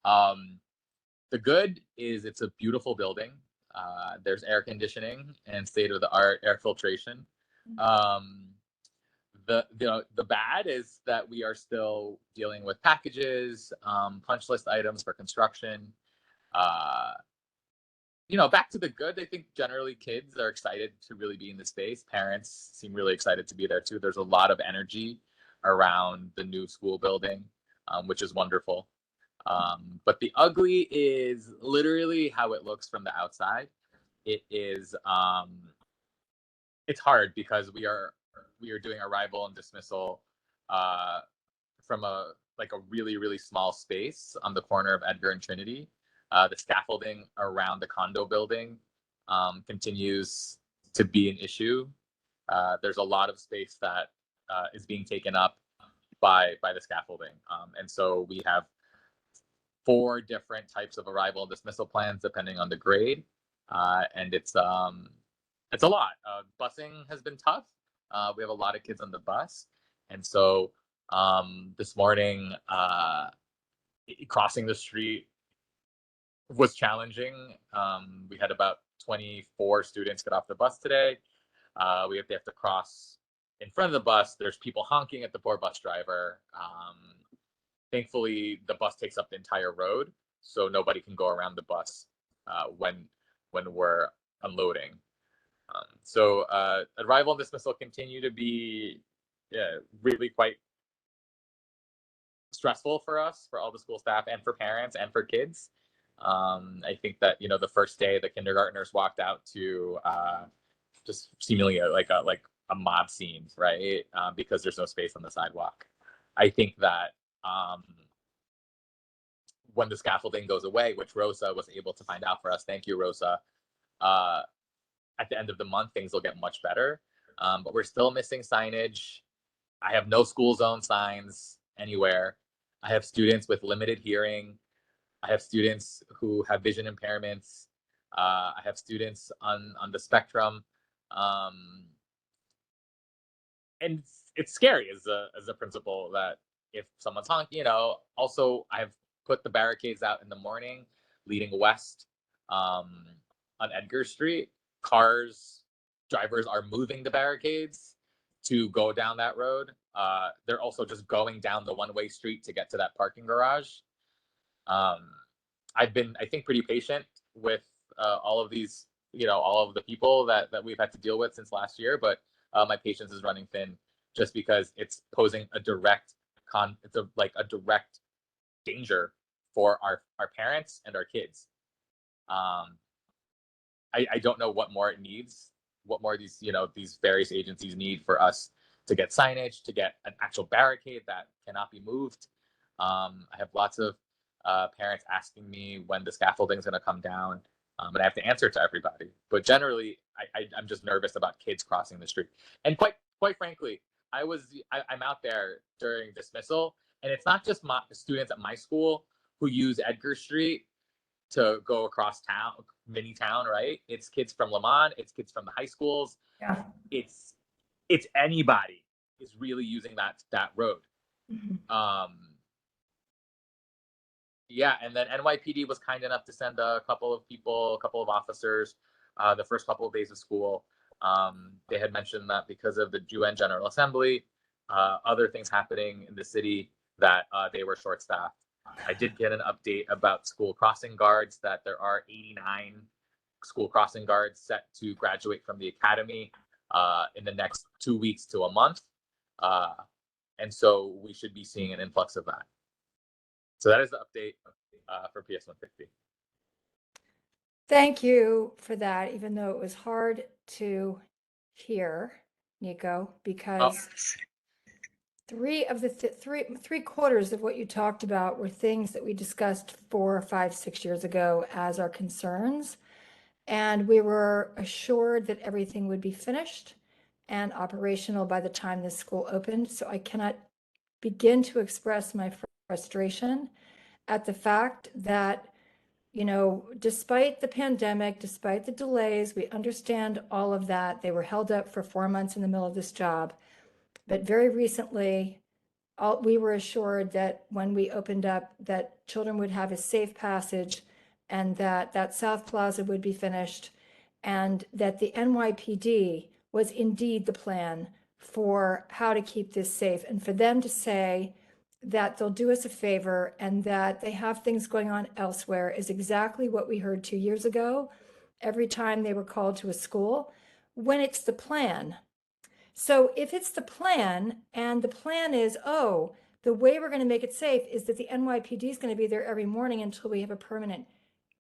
Um, the good is it's a beautiful building. There's air conditioning and state of the art air filtration. Um, the bad is that we are still dealing with packages, punch list items for construction. Uh, Back to the good. I think generally kids are excited to really be in the space. Parents seem really excited to be there too. There's a lot of energy around the new school building, which is wonderful. But the ugly is literally how it looks from the outside. It is it's hard because we are doing arrival and dismissal uh, from a really small space on the corner of Edgar and Trinity. The scaffolding around the condo building continues to be an issue. There's a lot of space that is being taken up by the scaffolding, and so we have four different types of arrival and dismissal plans depending on the grade, and it's a lot. Busing has been tough. We have a lot of kids on the bus, and so this morning crossing the street was challenging. We had about 24 students get off the bus today. They have to cross in front of the bus. There's people honking at the poor bus driver. Thankfully, the bus takes up the entire road, so nobody can go around the bus when we're unloading. Arrival and dismissal continue to be really quite stressful for us, for all the school staff, and for parents, and for kids. I think that the first day the kindergartners walked out to just seemingly like a mob scene, right? Because there's no space on the sidewalk. I think that when the scaffolding goes away, which Rosa was able to find out for us, thank you, Rosa. At the end of the month, things will get much better. But we're still missing signage. I have no school zone signs anywhere. I have students with limited hearing. I have students who have vision impairments. I have students on the spectrum. And it's scary as a principal that if someone's honking, also I've put the barricades out in the morning leading west on Edgar Street. Drivers are moving the barricades to go down that road. They're also just going down the one-way street to get to that parking garage. I've been, I think, pretty patient with all of these, all of the people that we've had to deal with since last year, but my patience is running thin just because it's posing a direct a direct danger for our parents and our kids. I don't know what more it needs, what more these various agencies need for us to get signage, to get an actual barricade that cannot be moved. I have lots of parents asking me when the scaffolding is going to come down, and I have to answer to everybody. But generally, I'm just nervous about kids crossing the street. And quite frankly, I'm out there during dismissal, and it's not just my students at my school who use Edgar Street to go across town, mini town, right? It's kids from Lemont, it's kids from the high schools. Yeah. It's anybody is really using that road. Mm-hmm. Yeah, and then NYPD was kind enough to send a couple of officers the first couple of days of school. They had mentioned that because of the UN General Assembly, other things happening in the city, that they were short-staffed. I did get an update about school crossing guards, that there are 89 school crossing guards set to graduate from the academy in the next 2 weeks to a month. And so we should be seeing an influx of that. So that is the update for PS 150. Thank you for that, even though it was hard to hear, Nico, because three quarters of what you talked about were things that we discussed 4, 5, 6 years ago as our concerns. And we were assured that everything would be finished and operational by the time this school opened. So I cannot begin to express my frustration at the fact that, despite the pandemic, despite the delays, we understand all of that. They were held up for 4 months in the middle of this job. But very recently, we were assured that when we opened up, that children would have a safe passage and that that South Plaza would be finished and that the NYPD was indeed the plan for how to keep this safe. And for them to say that they'll do us a favor and that they have things going on elsewhere is exactly what we heard 2 years ago, every time they were called to a school, when it's the plan. So if it's the plan and the plan is, oh, the way we're going to make it safe is that the NYPD is going to be there every morning until we have a permanent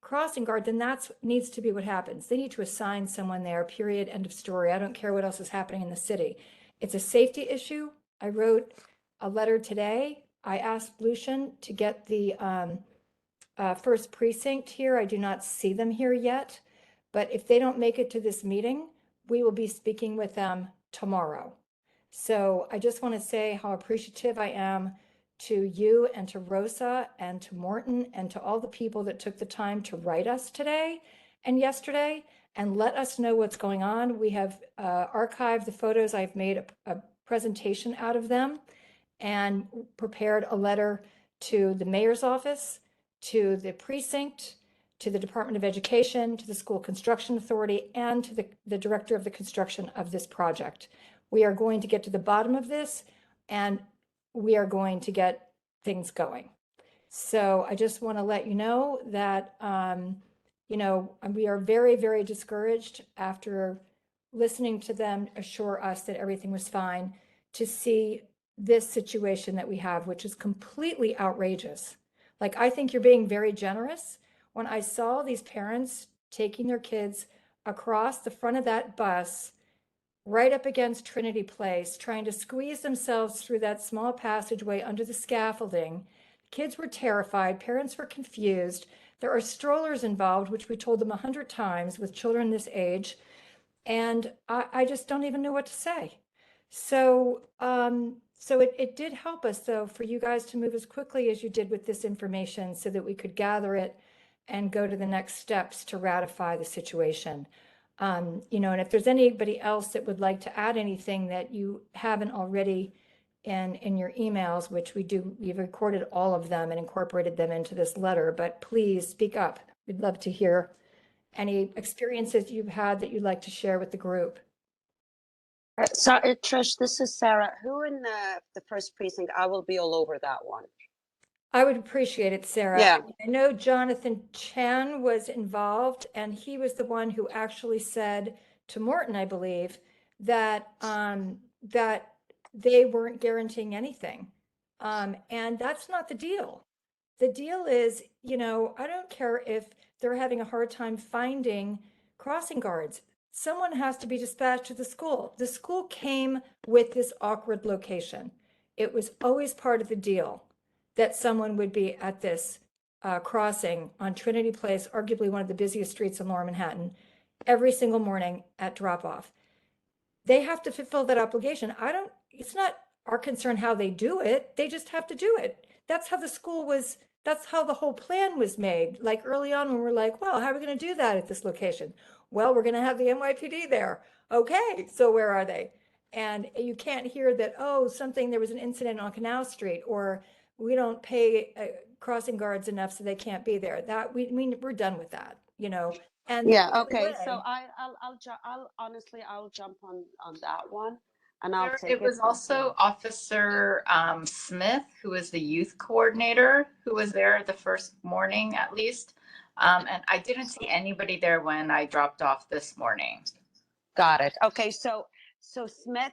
crossing guard, then that needs to be what happens. They need to assign someone there, period, end of story. I don't care what else is happening in the city. It's a safety issue. I wrote a letter today. I asked Lucian to get the first precinct here. I do not see them here yet, but if they don't make it to this meeting, we will be speaking with them tomorrow. So I just want to say how appreciative I am to you and to Rosa and to Morton and to all the people that took the time to write us today and yesterday and let us know what's going on. We have archived the photos. I've made a presentation out of them and prepared a letter to the mayor's office, to the precinct, to the Department of Education, to the School Construction Authority, and to the director of the construction of this project. We are going to get to the bottom of this, and we are going to get things going. So I just want to let you know that, we are very, very discouraged after listening to them assure us that everything was fine, to see this situation that we have, which is completely outrageous. Like, I think you're being very generous. When I saw these parents taking their kids across the front of that bus, right up against Trinity Place, trying to squeeze themselves through that small passageway under the scaffolding, kids were terrified, parents were confused. There are strollers involved, which we told them 100 times with children this age. And I just don't even know what to say. So, it did help us, though, for you guys to move as quickly as you did with this information so that we could gather it and go to the next steps to ratify the situation. And if there's anybody else that would like to add anything that you haven't already in your emails, which we've recorded all of them and incorporated them into this letter, but please speak up. We'd love to hear any experiences you've had that you'd like to share with the group. Trish, this is Sarah. Who in the first precinct? I will be all over that one. I would appreciate it, Sarah. Yeah. I know Jonathan Chan was involved, and he was the one who actually said to Morton, I believe, that that they weren't guaranteeing anything. And that's not the deal. The deal is, I don't care if they're having a hard time finding crossing guards. Someone has to be dispatched to the school. The school came with this awkward location. It was always part of the deal that someone would be at this crossing on Trinity Place, arguably one of the busiest streets in Lower Manhattan, every single morning at drop-off. They have to fulfill that obligation. It's not our concern how they do it. They just have to do it. That's how the school was, that's how the whole plan was made. Like early on when we're like, well, how are we going to do that at this location? Well, we're going to have the NYPD there. Okay, so where are they? And you can't hear that, oh, there was an incident on Canal Street, or we don't pay crossing guards enough so they can't be there. We're done with that, And yeah, okay. So I'll honestly jump on that one, and I'll take it. It was also Officer Smith, who was the youth coordinator, who was there the first morning at least. And I didn't see anybody there when I dropped off this morning. Got it. Okay, so Smith,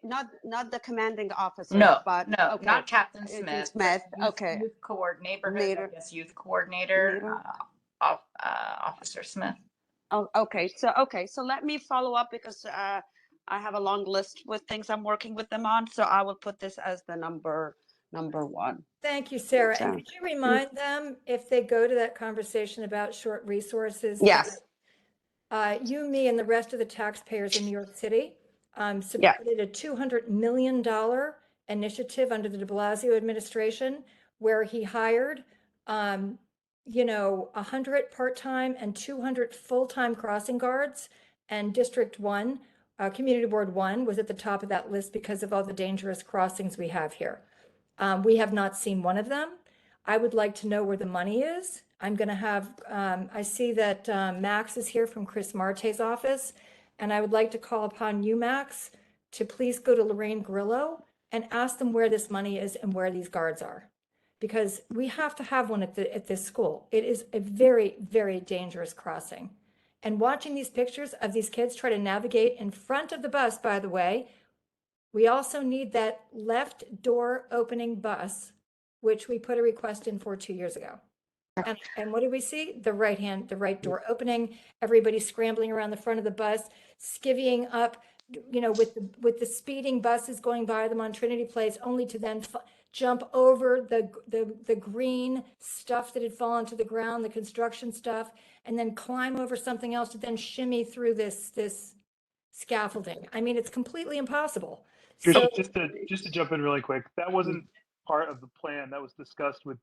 not the commanding officer. No, but no, okay. not Captain Smith. Okay. Youth coordinator, youth coordinator, Officer Smith. Oh, okay. So let me follow up because I have a long list with things I'm working with them on. So I will put this as the number one. Thank you, Sarah. And could you remind them, if they go to that conversation about short resources? Yes. You, me, and the rest of the taxpayers in New York City supported a $200 million initiative under the de Blasio administration, where he hired 100 part-time and 200 full-time crossing guards, and District 1, Community Board 1 was at the top of that list because of all the dangerous crossings we have here. We have not seen one of them. I would like to know where the money is. I'm going to have, I see that Max is here from Chris Marte's office, and I would like to call upon you, Max, to please go to Lorraine Grillo and ask them where this money is and where these guards are. Because we have to have one at this school. It is a very, very dangerous crossing. And watching these pictures of these kids try to navigate in front of the bus, by the way, we also need that left door opening bus, which we put a request in for 2 years ago. And what do we see? The right door opening, everybody scrambling around the front of the bus, skivvying up, with the speeding buses going by them on Trinity Place, only to then jump over the green stuff that had fallen to the ground, the construction stuff, and then climb over something else to then shimmy through this scaffolding. I mean, it's completely impossible. So, Just to jump in really quick, that wasn't part of the plan that was discussed with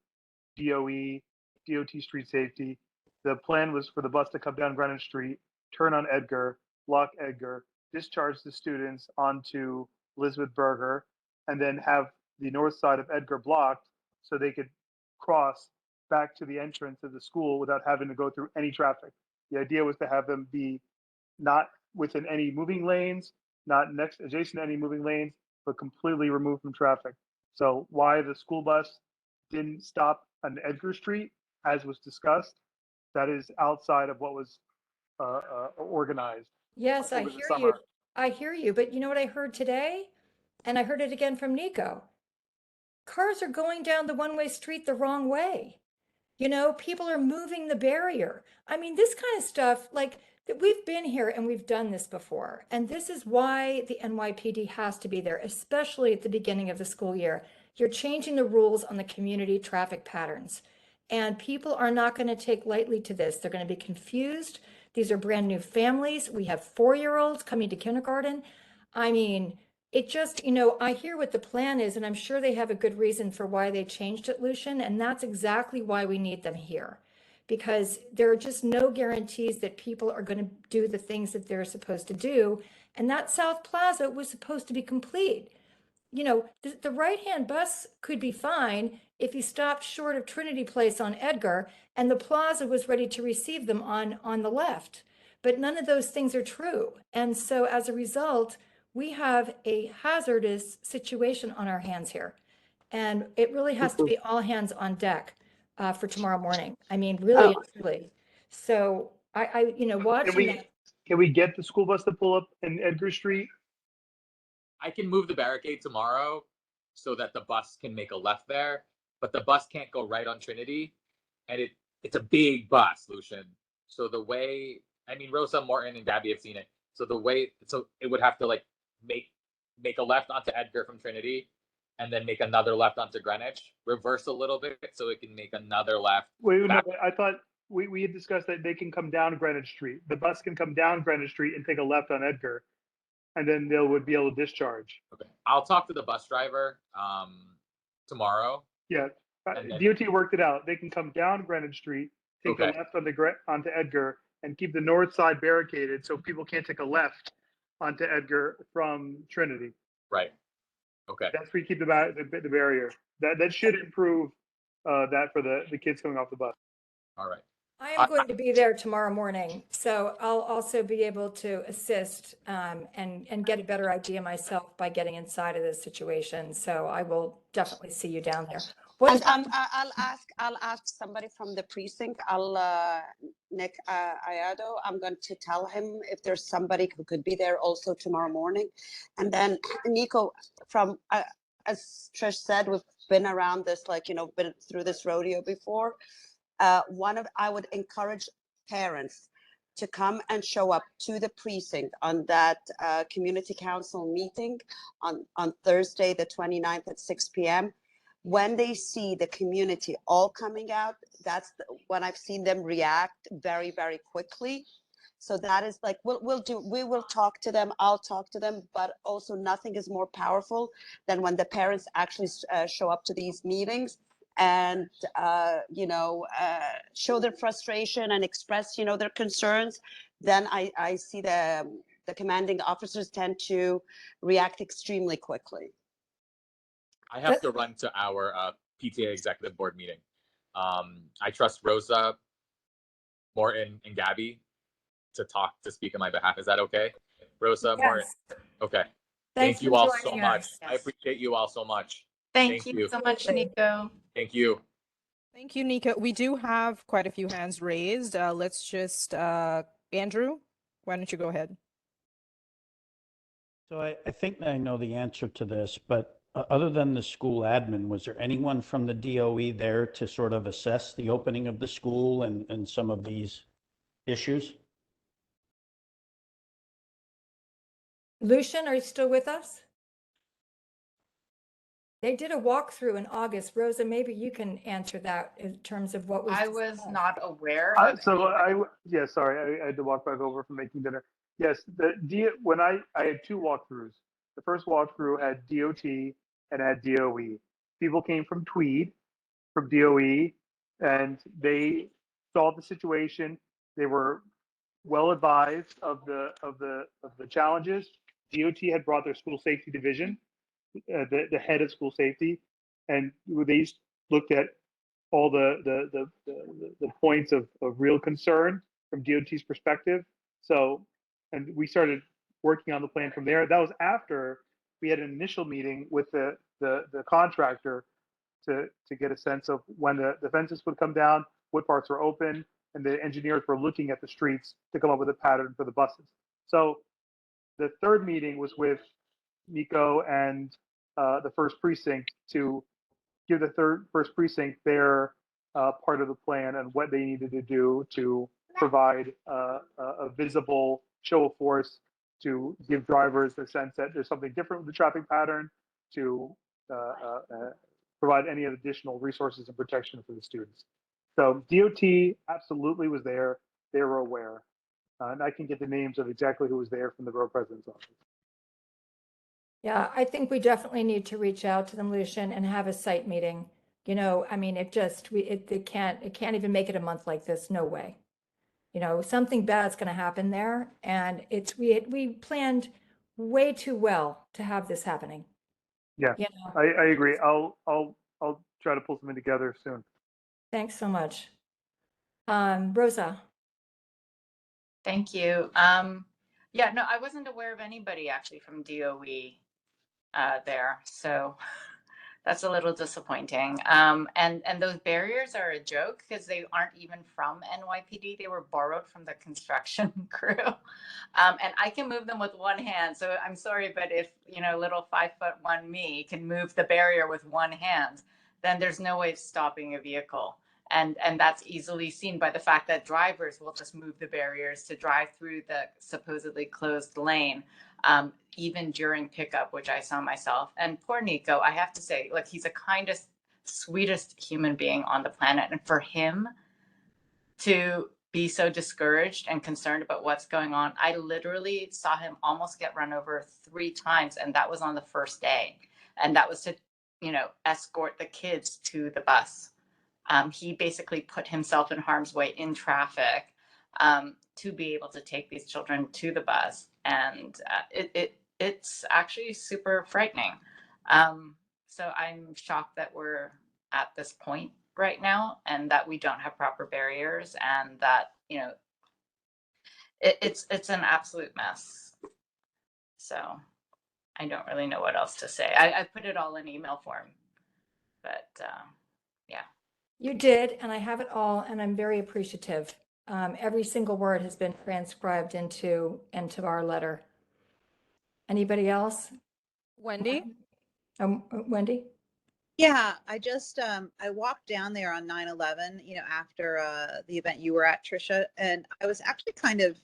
DOE, DOT Street Safety. The plan was for the bus to come down Greenwich Street, turn on Edgar, block Edgar, discharge the students onto Elizabeth Berger, and then have the north side of Edgar blocked so they could cross back to the entrance of the school without having to go through any traffic. The idea was to have them be not within any moving lanes, not adjacent to any moving lanes, but completely removed from traffic. So why the school bus didn't stop on Edgar Street, as was discussed, that is outside of what was organized. yes, I over the hear summer. you. I hear you. But you know what I heard today? And I heard it again from Nico. Cars are going down the one-way street the wrong way. People are moving the barrier. I mean, this kind of stuff, like that we've been here and we've done this before. And this is why the NYPD has to be there, especially at the beginning of the school year. You're changing the rules on the community traffic patterns. And people are not going to take lightly to this. They're going to be confused. These are brand new families. We have 4-year-olds coming to kindergarten. I mean, it just, I hear what the plan is, and I'm sure they have a good reason for why they changed it, Lucian, and that's exactly why we need them here. Because there are just no guarantees that people are going to do the things that they're supposed to do. And that South Plaza was supposed to be complete. The right-hand bus could be fine if you stopped short of Trinity Place on Edgar and the plaza was ready to receive them on the left. But none of those things are true. And so as a result, we have a hazardous situation on our hands here. And it really has to be all hands on deck for tomorrow morning. I mean, really, and truly. So watching that. Can we get the school bus to pull up in Edgar Street? I can move the barricade tomorrow so that the bus can make a left there, but the bus can't go right on Trinity, and it's a big bus, Lucian. So Rosa, Morton, and Gabby have seen it. So it would have to like make a left onto Edgar from Trinity, and then make another left onto Greenwich, reverse a little bit so it can make another left. Wait, no, I thought we had discussed that they can come down Greenwich Street. The bus can come down Greenwich Street and take a left on Edgar, and then they would be able to discharge. Okay, I'll talk to the bus driver tomorrow. Yeah, And then- DOT worked it out. They can come down Greenwich Street, take Okay. a left onto Edgar, and keep the north side barricaded so people can't take a left onto Edgar from Trinity. Right. Okay. That's where you keep the barrier. That should improve that for the kids coming off the bus. All right. I am going to be there tomorrow morning, so I'll also be able to assist and get a better idea myself by getting inside of this situation. So I will definitely see you down there. And I'll ask somebody from the precinct. Nick Ayado. I'm going to tell him if there's somebody who could be there also tomorrow morning. And then Nico, from as Trish said, we've been around this, been through this rodeo before. I would encourage parents to come and show up to the precinct on that community council meeting on Thursday, the 29th at 6 p.m. When they see the community all coming out, that's when I've seen them react very, very quickly. So that is like, we will talk to them, I'll talk to them, but also nothing is more powerful than when the parents actually show up to these meetings and show their frustration and express their concerns. Then I see the commanding officers tend to react extremely quickly. I have to run to our PTA executive board meeting. I trust Rosa, Morton, and Gabby to speak on my behalf. Is that okay? Rosa, Morton? Yes. Okay. Thanks Thank you for all so joining much. us. I appreciate you all so much. Thank Thank you you. so much, Nico. Thank you. Thank you, Nika. We do have quite a few hands raised. Let's just, Andrew, why don't you go ahead? So I think I know the answer to this, but other than the school admin, was there anyone from the DOE there to sort of assess the opening of the school and some of these issues? Lucian, are you still with us? They did a walkthrough in August. Rosa, maybe you can answer that in terms of what was. I was discussed. not aware of Yeah, sorry, I had to walk back over from making dinner. Yes, when I had two walkthroughs. The first walkthrough had DOT and had DOE. People came from Tweed, from DOE, and they saw the situation. They were well advised of the challenges. DOT had brought their school safety division, the head of school safety, and they looked at all the points of real concern from DOT's perspective. So, and we started working on the plan from there. That was after we had an initial meeting with the contractor to get a sense of when the fences would come down, what parts were open, and the engineers were looking at the streets to come up with a pattern for the buses. So the third meeting was with Nico and the first precinct to give the first precinct their part of the plan and what they needed to do to provide a visible show of force to give drivers the sense that there's something different with the traffic pattern, to provide any additional resources and protection for the students. So DOT absolutely was there. They were aware. And I can get the names of exactly who was there from the borough president's office. Yeah, I think we definitely need to reach out to them, Lucian, and have a site meeting. You know, I mean, it can't even make it a month like this. No way. You know, something bad's going to happen there, and we planned way too well to have this happening. Yeah, You know, I agree. I'll try to pull something together soon. thanks so much. Rosa. Thank you. Yeah, no, I wasn't aware of anybody actually from DOE there, so that's a little disappointing. And those barriers are a joke because they aren't even from NYPD. They were borrowed from the construction crew, and I can move them with one hand. So I'm sorry, but if little 5'1" me can move the barrier with one hand, then there's no way of stopping a vehicle. And that's easily seen by the fact that drivers will just move the barriers to drive through the supposedly closed lane, even during pickup, which I saw myself. And poor Nico, I have to say, like, he's the kindest, sweetest human being on the planet. And for him to be so discouraged and concerned about what's going on, I literally saw him almost get run over 3 times. And that was on the first day. And that was to, escort the kids to the bus. He basically put himself in harm's way in traffic to be able to take these children to the bus, and it's actually super frightening. So I'm shocked that we're at this point right now, and that we don't have proper barriers, and that it's an absolute mess. So I don't really know what else to say. I put it all in email form, but yeah. You did, and I have it all, and I'm very appreciative. Every single word has been transcribed into our letter. Anybody else? Wendy? Wendy? Yeah, I just I walked down there on 9/11, after the event you were at, Trisha, and I was actually kind of,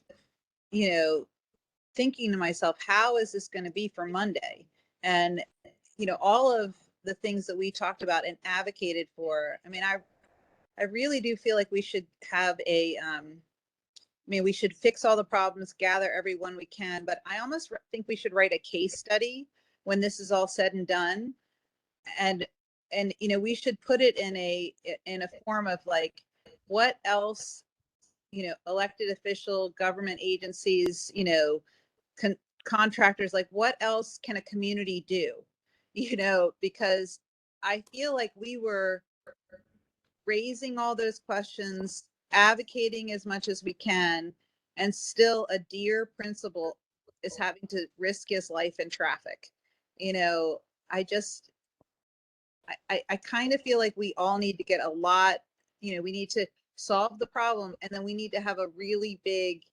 thinking to myself, how is this going to be for Monday? And all of the things that we talked about and advocated for. I mean, I really do feel like we should have we should fix all the problems, gather everyone we can, but I almost think we should write a case study when this is all said and done. And we should put it in a form of like, what else, elected official, government agencies, contractors, like what else can a community do? because I feel like we were raising all those questions, advocating as much as we can, and still a dear principal is having to risk his life in traffic. I just, I kind of feel like we all need to get a lot, we need to solve the problem, and then we need to have a really big,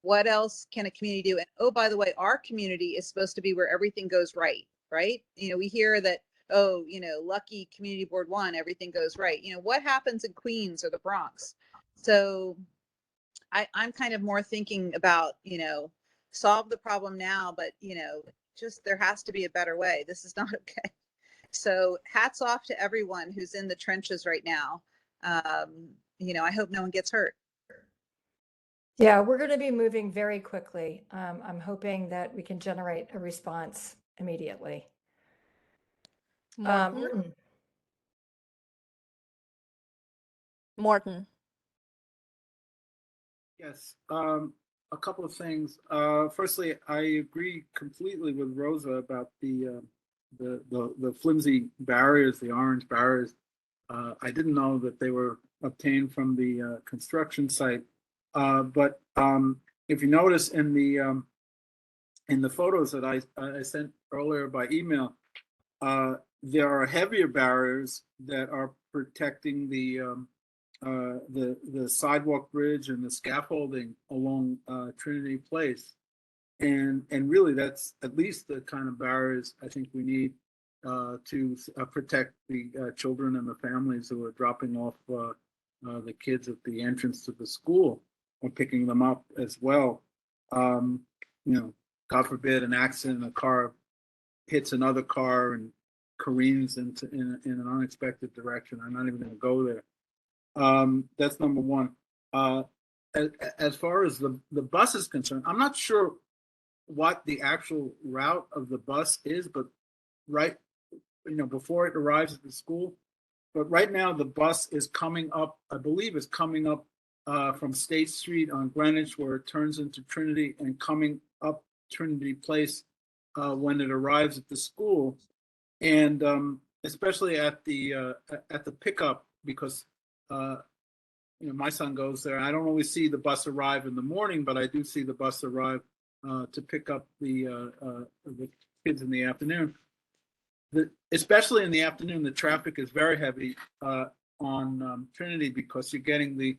what else can a community do? And oh, by the way, our community is supposed to be where everything goes right, right? We hear that, oh, lucky community board 1, everything goes right. What happens in Queens or the Bronx? So I'm kind of more thinking about, solve the problem now, but, just there has to be a better way. This is not okay. So hats off to everyone who's in the trenches right now. I hope no one gets hurt. Yeah, we're going to be moving very quickly. I'm hoping that we can generate a response immediately. Morton. Morton. Morton. Yes, a couple of things. Firstly, I agree completely with Rosa about the flimsy barriers, the orange barriers. I didn't know that they were obtained from the construction site. But if you notice in the photos that I sent earlier by email, there are heavier barriers that are protecting the sidewalk bridge and the scaffolding along Trinity Place, and really that's at least the kind of barriers I think we need to protect the children and the families who are dropping off the kids at the entrance to the school or picking them up as well. God forbid an accident, a car hits another car and careens in an unexpected direction. I'm not even going to go there. That's number one. As far as the bus is concerned, I'm not sure what the actual route of the bus is, but before it arrives at the school. But right now the bus is coming up, I believe is coming up from State Street on Greenwich, where it turns into Trinity, and coming up Trinity Place when it arrives at the school. And especially at the pickup, because my son goes there. I don't always see the bus arrive in the morning, but I do see the bus arrive to pick up the kids in the afternoon. Especially in the afternoon, the traffic is very heavy on Trinity, because you're getting the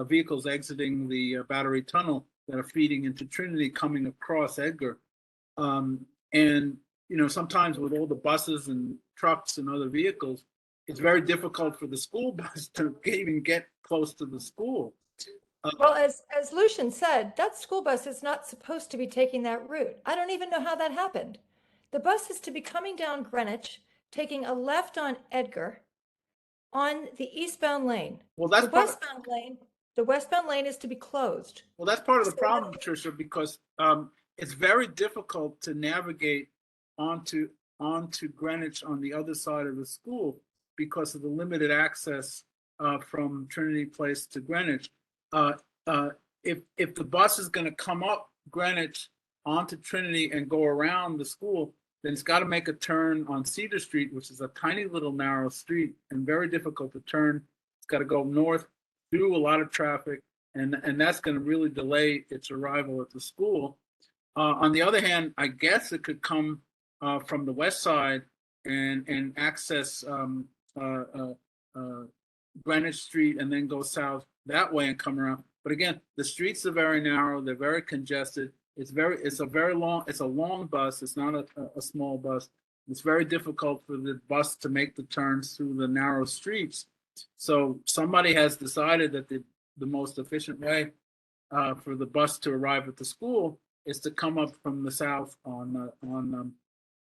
vehicles exiting the Battery Tunnel that are feeding into Trinity, coming across Edgar. And sometimes with all the buses and trucks and other vehicles, it's very difficult for the school bus to even get close to the school. Well, as Lucian said, that school bus is not supposed to be taking that route. I don't even know how that happened. The bus is to be coming down Greenwich, taking a left on Edgar on the eastbound lane. Well, that's the westbound lane is to be closed. Well, that's part of the problem, Tricia, because it's very difficult to navigate onto Greenwich on the other side of the school because of the limited access from Trinity Place to Greenwich. If the bus is going to come up Greenwich onto Trinity and go around the school, then it's got to make a turn on Cedar Street, which is a tiny little narrow street and very difficult to turn. It's got to go north through a lot of traffic, and that's going to really delay its arrival at the school. On the other hand, I guess it could come from the west side and access Greenwich Street and then go south that way and come around. But again, the streets are very narrow. They're very congested. It's a long bus. It's not a small bus. It's very difficult for the bus to make the turns through the narrow streets. So somebody has decided that the most efficient way for the bus to arrive at the school is to come up from the south on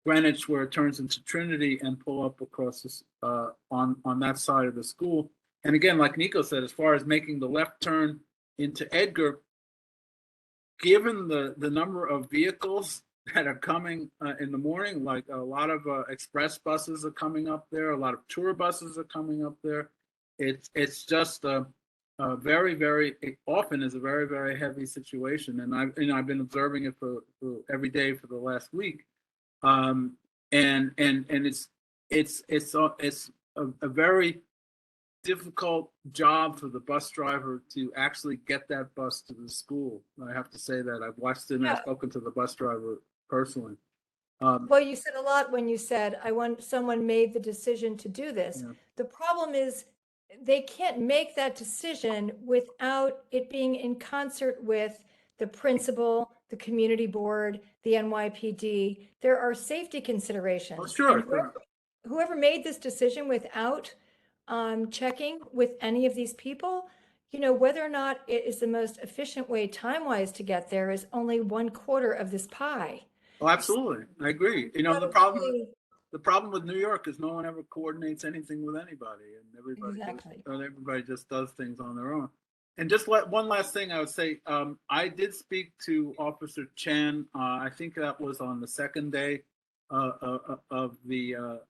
Greenwich, where it turns into Trinity, and pull up across this, on that side of the school. And again, like Nico said, as far as making the left turn into Edgar, given the number of vehicles that are coming in the morning, like a lot of express buses are coming up there, a lot of tour buses are coming up there. It's just very, very often is a very, very heavy situation, and I've been observing it for every day for the last week. And it's a very difficult job for the bus driver to actually get that bus to the school. I have to say that I've watched it and I've Yeah. spoken to the bus driver personally. Well, you said a lot when you said, I want, someone made the decision to do this. Yeah. The problem is they can't make that decision without it being in concert with the principal, the community board, the NYPD. There are safety considerations. Oh, sure, And whoever made this decision without checking with any of these people, you know, whether or not it is the most efficient way time-wise to get there is only 1/4 of this pie. Oh, absolutely. I agree. You know, Gotta the really- problem with New York is no one ever coordinates anything with anybody, and Exactly. everybody just does things on their own. And just one last thing I would say, I did speak to Officer Chan. I think that was on the second day of the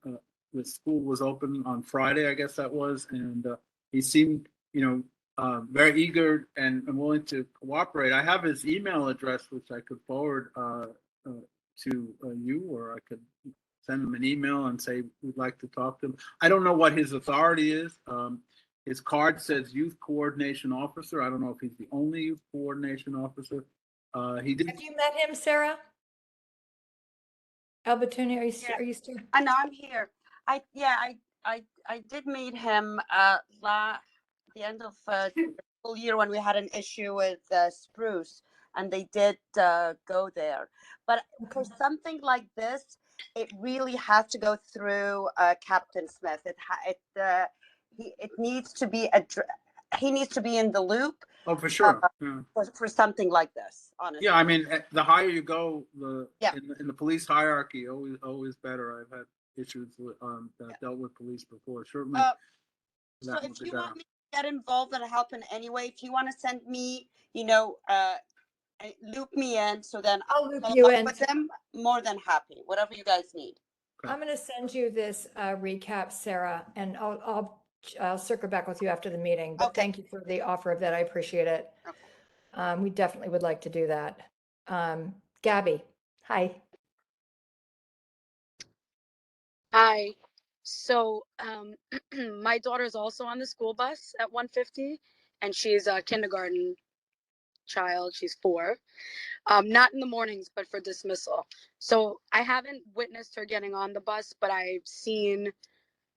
school was open on Friday, I guess that was, and he seemed, very eager and willing to cooperate. I have his email address, which I could forward to you, or I could send him an email and say we'd like to talk to him. I don't know what his authority is. His card says youth coordination officer. I don't know if he's the only youth coordination officer. He did. Have you met him, Sarah? Albertoni, are you still? I know I'm here. I did meet him the end of the school year when we had an issue with Spruce, and they did go there. But for something like this, it really has to go through Captain Smith. It needs to be he needs to be in the loop. Oh, for sure. Yeah. For something like this, honestly. Yeah, I mean, the higher you go, Yeah. in the police hierarchy, always better. I've had issues with that dealt with police before. Certainly. So that if would be you better. want me to get involved and help in any way, if you want to send me, loop me in, so then I'll loop follow you up in. with them. More than happy, whatever you guys need. I'm going to send you this recap, Sarah, and I'll circle back with you after the meeting. But Okay. thank you for the offer of that. I appreciate it. Okay. We definitely would like to do that. Gabby, hi. Hi. So my daughter is also on the school bus at 150, and she's a kindergarten child. She's 4. Not in the mornings, but for dismissal. So I haven't witnessed her getting on the bus, but I've seen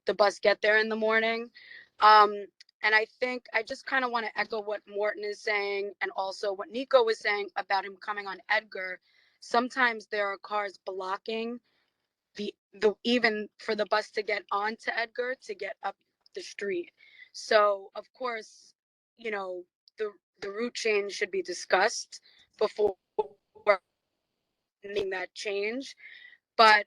the bus get there in the morning. And I think I just kind of want to echo what Morton is saying, and also what Nico was saying about him coming on Edgar. Sometimes there are cars blocking the even for the bus to get onto Edgar to get up the street. So of course, the route change should be discussed before making that change. But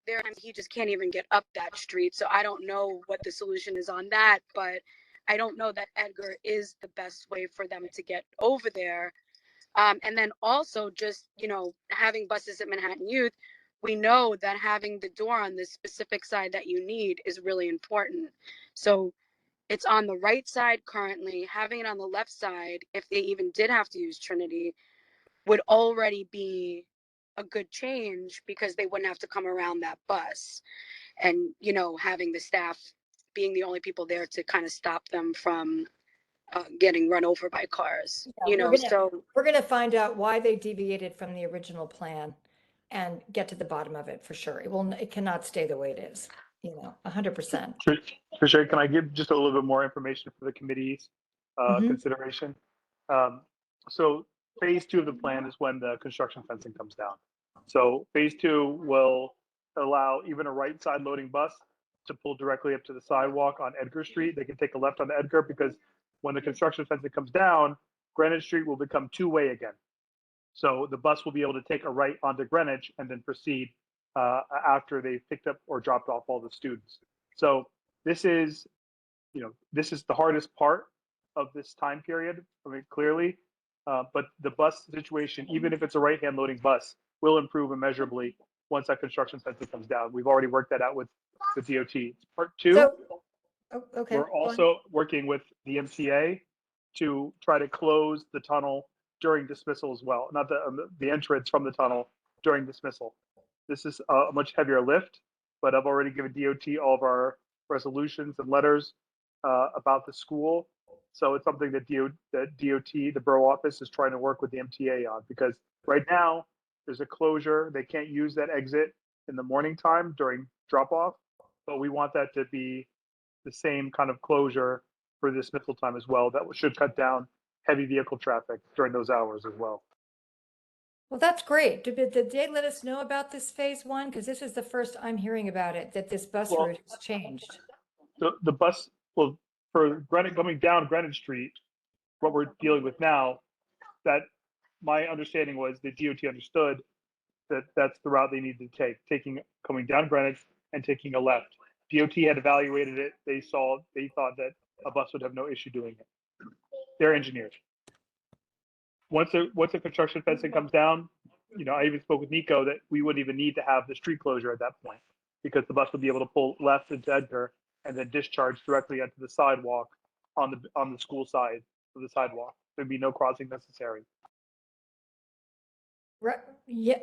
there he just can't even get up that street. So I don't know what the solution is on that, but I don't know that Edgar is the best way for them to get over there. And then also just, having buses at Manhattan Youth, we know that having the door on the specific side that you need is really important. So it's on the right side currently. Having it on the left side, if they even did have to use Trinity, would already be a good change, because they wouldn't have to come around that bus. And, having the staff being the only people there to kind of stop them from getting run over by cars, Yeah, so we're going to find out why they deviated from the original plan and get to the bottom of it for sure. It cannot stay the way it is, 100%. For sure. Can I give just a little bit more information for the committee's Mhm. consideration? So phase 2 of the plan is when the construction fencing comes down. So phase 2 will allow even a right side loading bus to pull directly up to the sidewalk on Edgar Street. They can take a left on Edgar, because when the construction fencing comes down, Greenwich Street will become 2-way again. So the bus will be able to take a right onto Greenwich and then proceed after they've picked up or dropped off all the students. So this is the hardest part of this time period, clearly. But the bus situation, even if it's a right-hand loading bus, will improve immeasurably once that construction fencing comes down. We've already worked that out with the DOT. Part 2, Okay. we're also working with the MTA to try to close the tunnel during dismissal as well, not the entrance from the tunnel during dismissal. This is a much heavier lift, but I've already given DOT all of our resolutions and letters about the school. So it's something that DOT, the borough office, is trying to work with the MTA on, because right now there's a closure. They can't use that exit in the morning time during drop off, but we want that to be the same kind of closure for dismissal time as well. That should cut down heavy vehicle traffic during those hours as well. Well, that's great. Did they let us know about this phase one? Because this is the first I'm hearing about it, that this bus Well, route has changed. The bus, well, for coming down Greenwich Street, what we're dealing with now, that my understanding was the DOT understood that that's the route they needed to take, coming down Greenwich and taking a left. DOT had evaluated it. They thought that a bus would have no issue doing it. They're engineers. Once the construction fencing comes down, I even spoke with Nico that we wouldn't even need to have the street closure at that point, because the bus would be able to pull left into Edgar and then discharge directly onto the sidewalk on the school side of the sidewalk. There'd be no crossing necessary. Right, yeah,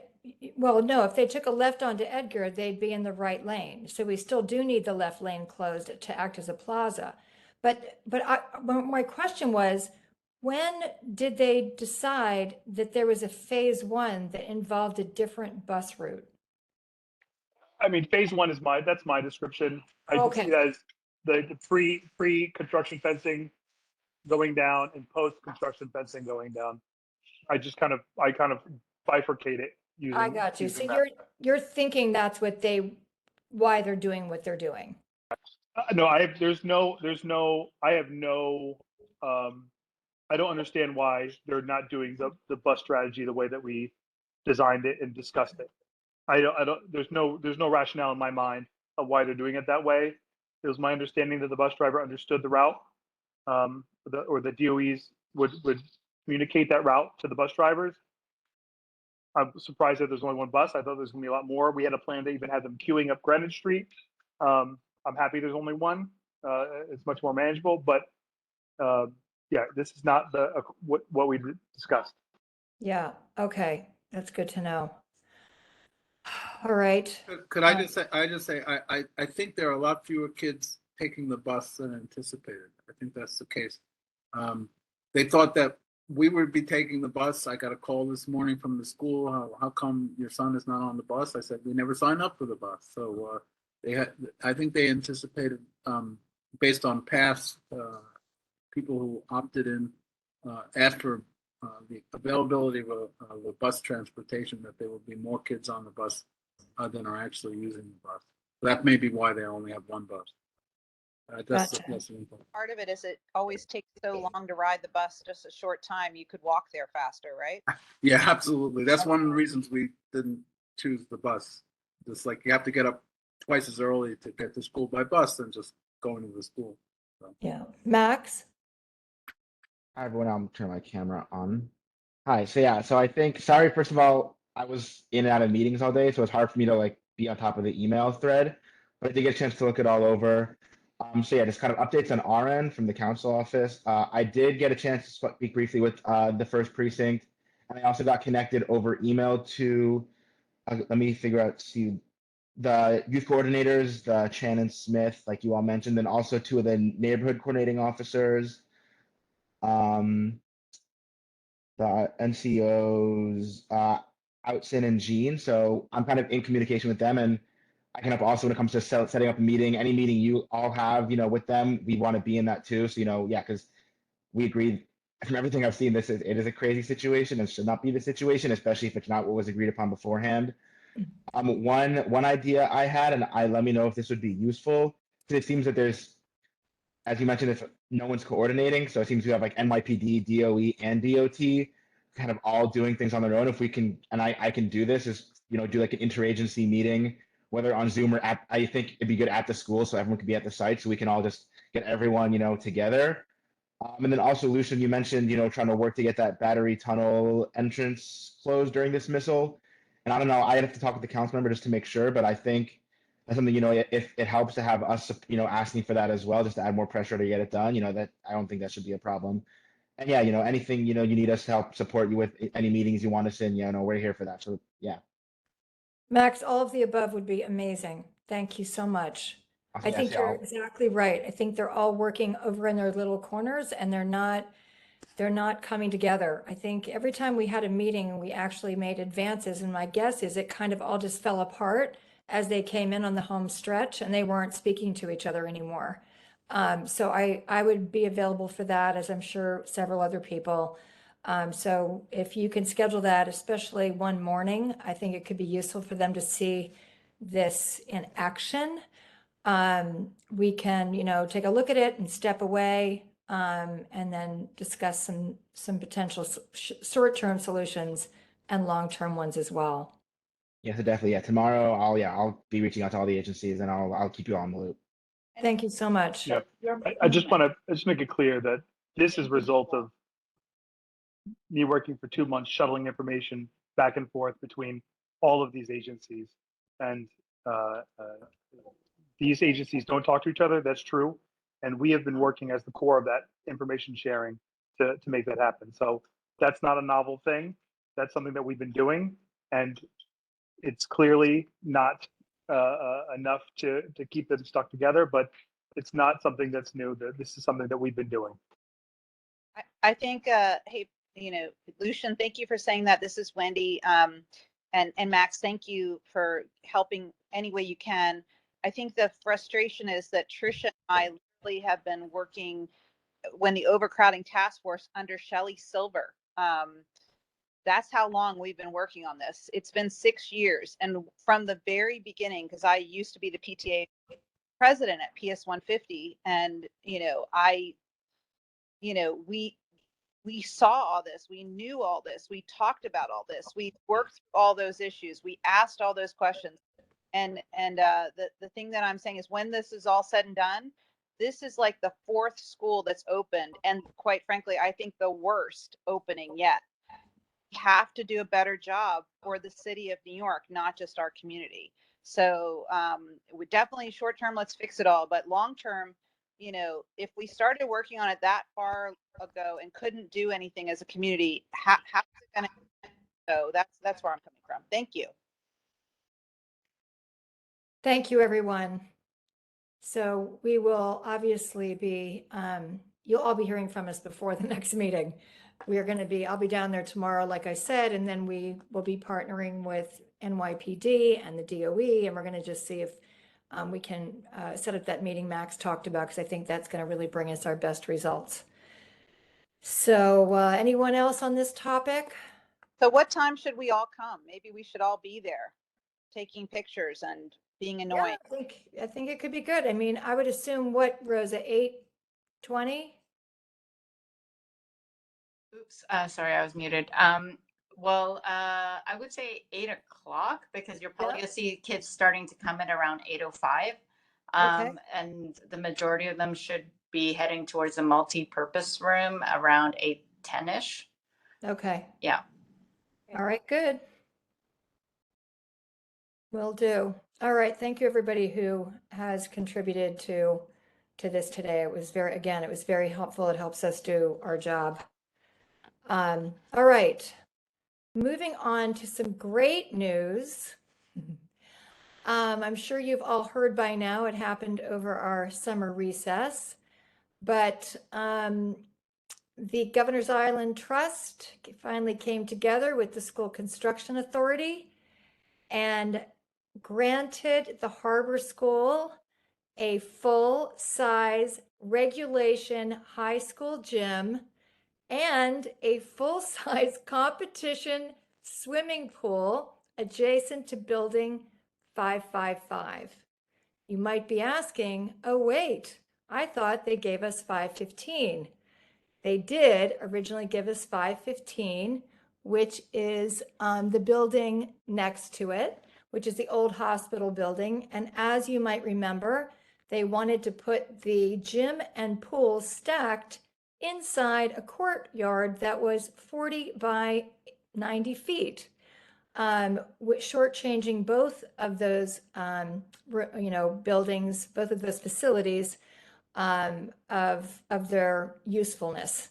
well, no, if they took a left onto Edgar, they'd be in the right lane. So we still do need the left lane closed to act as a plaza. But my question was, when did they decide that there was a phase one that involved a different bus route? I mean, phase one is that's my description. I Okay. see it as the pre-construction fencing going down and post-construction fencing going down. I kind of bifurcate it. I got you. using So that. you're thinking that's why they're doing what they're doing. No, I don't understand why they're not doing the bus strategy the way that we designed it and discussed it. There's no rationale in my mind of why they're doing it that way. It was my understanding that the bus driver understood the route, or the DOEs would communicate that route to the bus drivers. I'm surprised that there's only one bus. I thought there's gonna be a lot more. We had a plan to even have them queuing up Greenwich Street. I'm happy there's only one. It's much more manageable, but yeah, this is not what we discussed. Yeah, okay, that's good to know. All right. Could I just say, I think there are a lot fewer kids taking the bus than anticipated. I think that's the case. They thought that we would be taking the bus. I got a call this morning from the school. How come your son is not on the bus? I said, we never signed up for the bus. So I think they anticipated, based on past people who opted in after the availability of a bus transportation, that there will be more kids on the bus than are actually using the bus. That may be why they only have one bus. That's the info. Part of it is it always takes so long to ride the bus, just a short time. You could walk there faster, right? Yeah, absolutely. That's one of the reasons we didn't choose the bus. Just like you have to get up twice as early to get to school by bus than just going to the school. So. Yeah, Max? Hi everyone, I'm turning my camera on. Hi, so I think, sorry, first of all, I was in and out of meetings all day, so it's hard for me to be on top of the email thread, but I did get a chance to look it all over. So yeah, just kind of updates on our end from the council office. I did get a chance to speak briefly with the first precinct, and I also got connected over email to, let me figure out, see, the youth coordinators, the Shannon Smith, like you all mentioned, and also two of the neighborhood coordinating officers, the NCOs, Outson and Jean. So I'm kind of in communication with them, and I can help also when it comes to setting up a meeting. Any meeting you all have, with them, we want to be in that too. So yeah, because we agreed from everything I've seen, it is a crazy situation and should not be the situation, especially if it's not what was agreed upon beforehand. One idea I had, and let me know if this would be useful, because it seems that there's, as you mentioned, if no one's coordinating, so it seems we have like NYPD, DOE, and DOT kind of all doing things on their own. If we can, and I can do this, is do like an interagency meeting, whether on Zoom or I think it'd be good at the school, so everyone could be at the site, so we can all just get everyone together. And then also, Lucian, you mentioned trying to work to get that Battery Tunnel entrance closed during dismissal. And I don't know, I have to talk with the council member just to make sure, but I think that's something, if it helps to have us, asking for that as well, just to add more pressure to get it done, that I don't think that should be a problem. And yeah, anything, you need us to help support you with any meetings you want us in, we're here for that. So yeah. Max, all of the above would be amazing. Thank you so much. I Yes, think yeah, you're I'll- exactly right. I think they're all working over in their little corners and they're not coming together. I think every time we had a meeting, we actually made advances, and my guess is it kind of all just fell apart as they came in on the home stretch and they weren't speaking to each other anymore. So I would be available for that, as I'm sure several other people. So if you can schedule that, especially one morning, I think it could be useful for them to see this in action. We can, take a look at it and step away, and then discuss some potential short-term solutions and long-term ones as well. Yeah, so definitely. Yeah, tomorrow I'll be reaching out to all the agencies and I'll keep you all in the loop. Thank you so much. Yeah, I just want to just make it clear that this is a result of me working for 2 months, shuttling information back and forth between all of these agencies. And these agencies don't talk to each other. That's true. And we have been working as the core of that information sharing to make that happen. So that's not a novel thing. That's something that we've been doing. And it's clearly not enough to keep them stuck together, but it's not something that's new. This is something that we've been doing. I think, hey, Lucian, thank you for saying that. This is Wendy. And Max, thank you for helping any way you can. I think the frustration is that Trisha and I literally have been working when the overcrowding task force under Shelley Silver. That's how long we've been working on this. It's been 6 years. And from the very beginning, because I used to be the PTA president at PS 150, and, we saw all this, we knew all this, we talked about all this, we worked through all those issues, we asked all those questions. And the thing that I'm saying is, when this is all said and done, this is like the 4th school that's opened, and quite frankly, I think the worst opening yet. We have to do a better job for the city of New York, not just our community. So we definitely, short term, let's fix it all, but long term, if we started working on it that far ago and couldn't do anything as a community, how's it going to go? That's where I'm coming from. Thank you. Thank you, everyone. So we will obviously be, you'll all be hearing from us before the next meeting. I'll be down there tomorrow, like I said, and then we will be partnering with NYPD and the DOE, and we're going to just see if we can set up that meeting Max talked about, because I think that's going to really bring us our best results. So anyone else on this topic? So what time should we all come? Maybe we should all be there taking pictures and being annoying. Yeah, I think it could be good. I mean, I would assume, what, Rosa, 8:20? Oops, sorry, I was muted. Well, I would say 8 o'clock, because you're probably gonna see kids starting to come in around 8:05. Okay. And the majority of them should be heading towards the multi-purpose room around 8:10-ish. Okay. Yeah. All right, good. Will do. All right, thank you, everybody who has contributed to this today. It was very helpful. It helps us do our job. All right, moving on to some great news. I'm sure you've all heard by now, it happened over our summer recess, but the Governor's Island Trust finally came together with the School Construction Authority and granted the Harbor School a full-size regulation high school gym and a full-size competition swimming pool adjacent to building 555. You might be asking, oh wait, I thought they gave us 515. They did originally give us 515, which is the building next to it, which is the old hospital building. And as you might remember, they wanted to put the gym and pool stacked inside a courtyard that was 40 by 90 feet, shortchanging both of those, buildings, both of those facilities of their usefulness.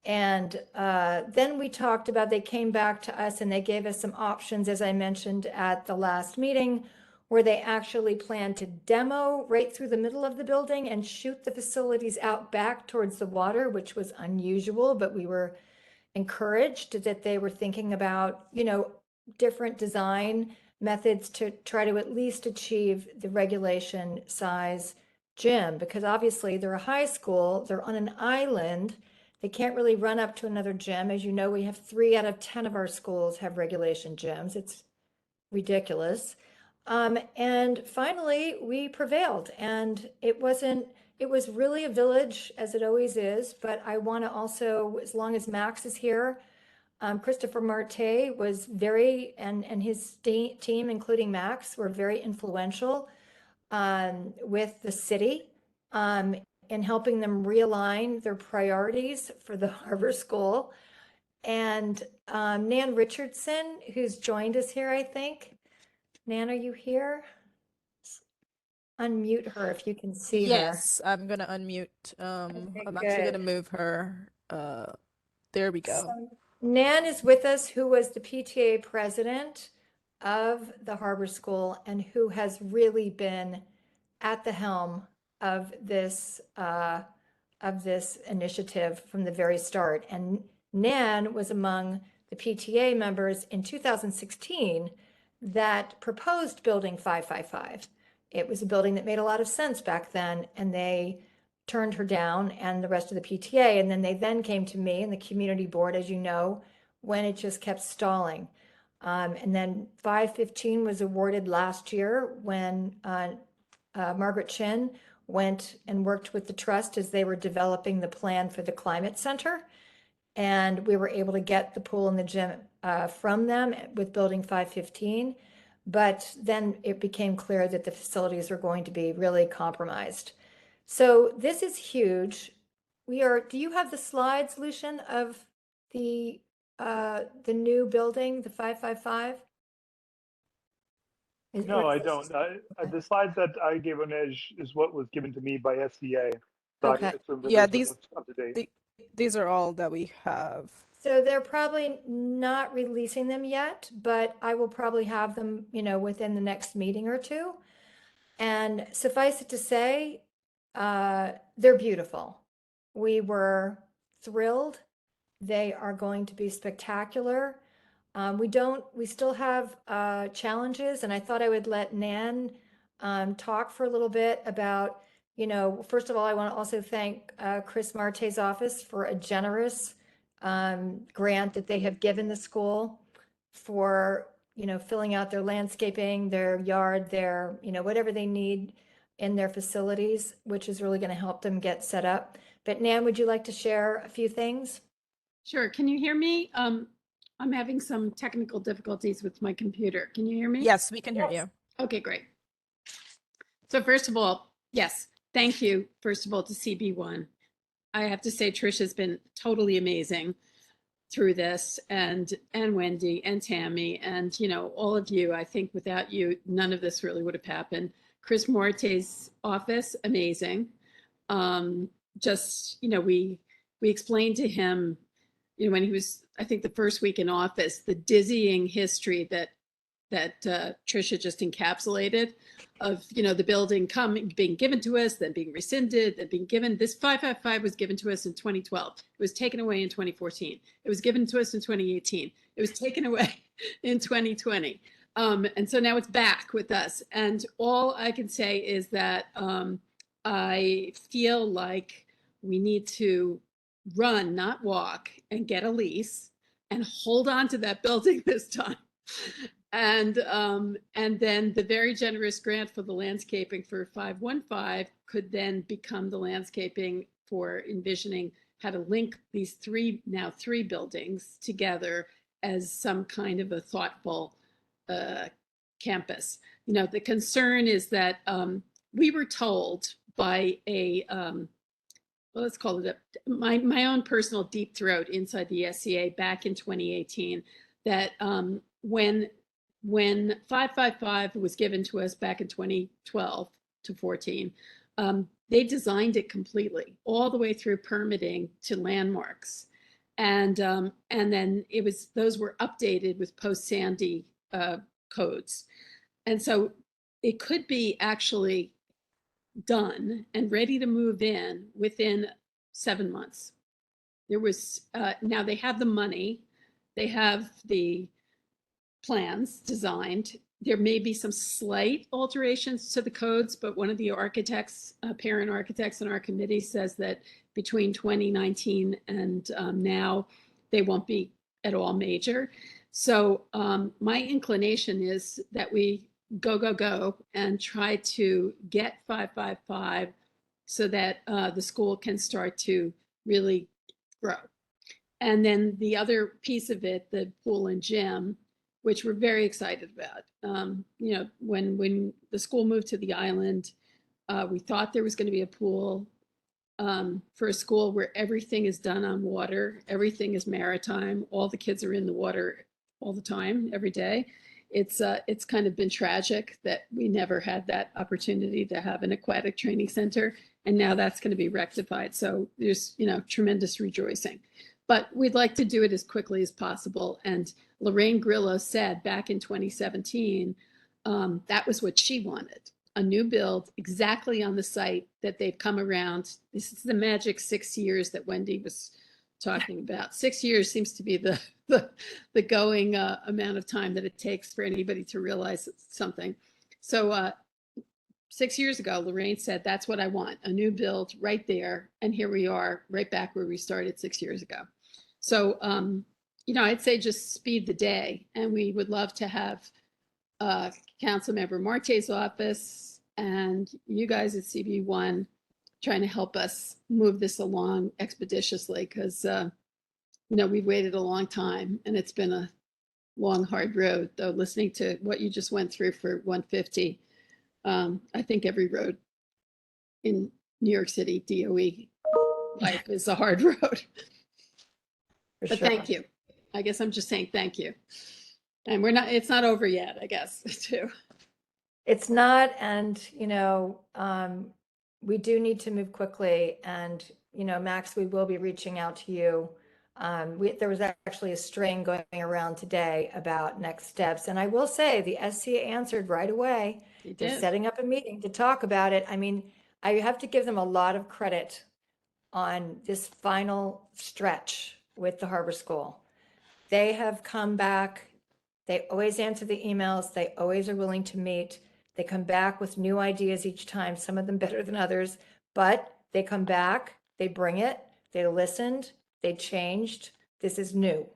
And then we talked about, they came back to us and they gave us some options, as I mentioned at the last meeting, where they actually plan to demo right through the middle of the building and shoot the facilities out back towards the water, which was unusual, but we were encouraged that they were thinking about, you know, different design methods to try to at least achieve the regulation size gym, because obviously they're a high school, they're on an island. They can't really run up to another gym. As you know, we have 3 out of 10 of our schools have regulation gyms. It's ridiculous. And finally, we prevailed, and it was really a village, as it always is, but I want to also, as long as Max is here, Christopher Marte was very, and his team, including Max, were very influential with the city in helping them realign their priorities for the Harbor School. And Nan Richardson, who's joined us here, I think. Nan, are you here? Unmute her if you can see her. Yes, I'm gonna unmute. Okay, I'm actually gonna good. move her. There we go. So Nan is with us, who was the PTA president of the Harbor School and who has really been at the helm of this initiative from the very start. And Nan was among the PTA members in 2016 that proposed building 555. It was a building that made a lot of sense back then, and they turned her down and the rest of the PTA. And then they came to me and the community board, as you know, when it just kept stalling. And then 515 was awarded last year when Margaret Chin went and worked with the trust as they were developing the plan for the climate center. And we were able to get the pool and the gym from them with building 515. But then it became clear that the facilities were going to be really compromised. So this is huge. Do you have the slides, Lucian, of the new building, the 555? No, I don't. The slides that I gave on Edge is what was given to me by SCA. So Okay. I assume that Yeah, those are what's up to date. These are all that we have. So they're probably not releasing them yet, but I will probably have them, you know, within the next meeting or two. And suffice it to say, they're beautiful. We were thrilled. They are going to be spectacular. We still have challenges, and I thought I would let Nan talk for a little bit about, you know, first of all, I want to also thank Chris Marte's office for a generous grant that they have given the school for, you know, filling out their landscaping, their yard, their, you know, whatever they need in their facilities, which is really going to help them get set up. But Nan, would you like to share a few things? Sure. Can you hear me? I'm having some technical difficulties with my computer. Can you hear me? Yes, we can hear you. Okay, great. So first of all, yes, thank you, first of all, to CB1. I have to say Trish has been totally amazing through this, and Wendy and Tammy and, you know, all of you. I think without you, none of this really would have happened. Chris Morte's office, amazing. Just, you know, we explained to him, you know, when he was, I think the first week in office, the dizzying history that Tricia just encapsulated of, you know, the building being given to us, then being rescinded, then being given. This 555 was given to us in 2012. It was taken away in 2014. It was given to us in 2018. It was taken away in 2020. And so now it's back with us. And all I can say is that I feel like we need to run, not walk, and get a lease and hold on to that building this time. And then the very generous grant for the landscaping for 515 could then become the landscaping for envisioning how to link these three buildings together as some kind of a thoughtful campus. You know, the concern is that we were told by a well, let's call it my own personal deep throat inside the SCA back in 2018 that when 555 was given to us back in 2012 to 14, they designed it completely all the way through permitting to landmarks. And then those were updated with post-Sandy codes. And so it could be actually done and ready to move in within 7 months. There was, now they have the money, they have the plans designed. There may be some slight alterations to the codes, but one of the architects, parent architects in our committee says that between 2019 and now, they won't be at all major. So my inclination is that we go and try to get 555 so that the school can start to really grow. And then the other piece of it, the pool and gym, which we're very excited about. You know, when the school moved to the island, we thought there was going to be a pool for a school where everything is done on water, everything is maritime, all the kids are in the water all the time, every day. It's kind of been tragic that we never had that opportunity to have an aquatic training center, and now that's going to be rectified. So there's, you know, tremendous rejoicing. But we'd like to do it as quickly as possible. And Lorraine Grillo said back in 2017, that was what she wanted, a new build exactly on the site that they've come around. This is the magic 6 years that Wendy was talking about. 6 years seems to be the going amount of time that it takes for anybody to realize something. So 6 years ago, Lorraine said, that's what I want, a new build right there. And here we are right back where we started 6 years ago. So, you know, I'd say just speed the day. And we would love to have Councilmember Marte's office and you guys at CB1 trying to help us move this along expeditiously, because, you know, we've waited a long time and it's been a long, hard road. Though listening to what you just went through for 150, I think every road in New York City DOE life is a hard road. But thank you. I guess I'm just saying thank you. And it's not over yet, I guess, too. It's not, and, you know, we do need to move quickly, and, you know, Max, we will be reaching out to you. There was actually a string going around today about next steps, and I will say the SC answered right away. They're setting up a meeting to talk about it. I mean, I have to give them a lot of credit on this final stretch with the Harbor School. They have come back. They always answer the emails. They always are willing to meet. They come back with new ideas each time, some of them better than others, but they come back, they bring it, they listened, they changed. This is new.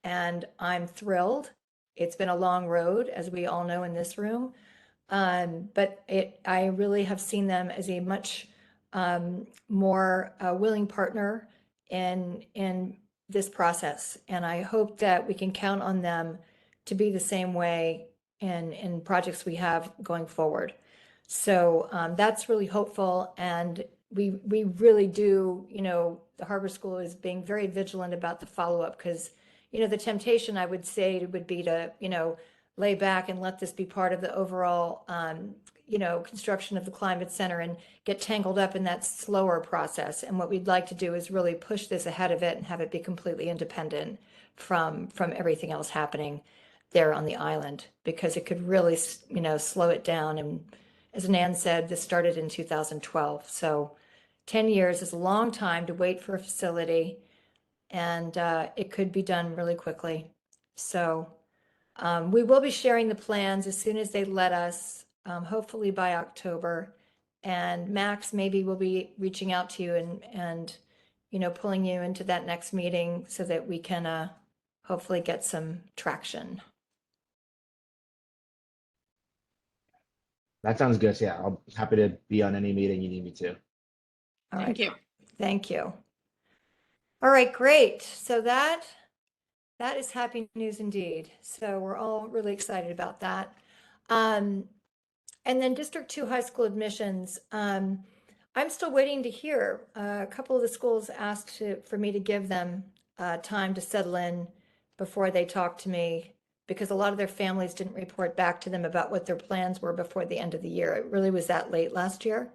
And I'm thrilled. It's been a long road, as we all know in this room. But I really have seen them as a much more willing partner in this process. And I hope that we can count on them to be the same way in projects we have going forward. So that's really hopeful. And we really do, you know, the Harbor School is being very vigilant about the follow-up, because, you know, the temptation, I would say, would be to, you know, lay back and let this be part of the overall, you know, construction of the Climate Center and get tangled up in that slower process. And what we'd like to do is really push this ahead of it and have it be completely independent from everything else happening there on the island, because it could really, you know, slow it down. And as Nan said, this started in 2012. So 10 years is a long time to wait for a facility, and it could be done really quickly. So we will be sharing the plans as soon as they let us, hopefully by October. And Max, maybe we'll be reaching out to you and you know, pulling you into that next meeting so that we can hopefully get some traction. That sounds good. So yeah, I'll be happy to be on any meeting you need me to. All Thank right. you. Thank you. All right, great. So that is happy news indeed. So we're all really excited about that. And then District 2 high school admissions. I'm still waiting to hear. A couple of the schools asked for me to give them time to settle in before they talk to me, because a lot of their families didn't report back to them about what their plans were before the end of the year. It really was that late last year.